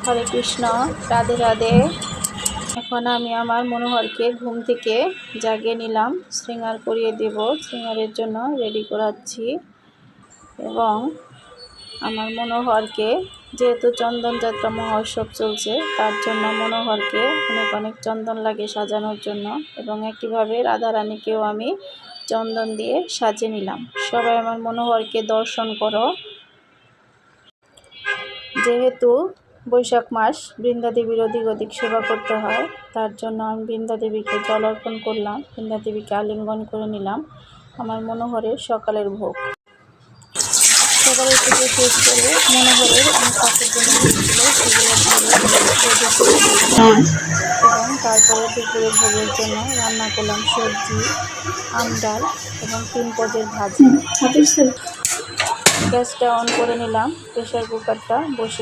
হরে কৃষ্ণ, রাধে রাধে। এখন আমি আমার মনোহরকে ঘুম থেকে জাগিয়ে নিলাম, শৃঙ্গার করিয়ে দেব। শৃঙ্গারের জন্য রেডি করাচ্ছি। এবং আমার মনোহরকে, যেহেতু চন্দন যাত্রা মহোৎসব চলছে, তার জন্য মনোহরকে অনেক অনেক চন্দন লাগে সাজানোর জন্য। এবং একইভাবে রাধারানীকেও আমি চন্দন দিয়ে সাজিয়ে নিলাম। সবাই আমার মনোহরকে দর্শন করো। যেহেতু বৈশাখ মাস বৃন্দাদেবীর অধিক অধিক সেবা করতে হয়, তার জন্য আমি বৃন্দাদেবীকে জল অর্পণ করলাম, বৃন্দাদেবীকে আলিঙ্গন করে নিলাম। আমার মনোহরের সকালের ভোগ। সকালের পুজো শেষ করে মনোহরের অনেক কাপড় জন্য দিয়েছিল, সেগুলো এবং তারপরে দুপুরের ভোগের জন্য রান্না করলাম সবজি, আম ডাল এবং 3 পদের ভাজি। গ্যাসটা অন করে নিলাম, প্রেসার কুকারটা বসে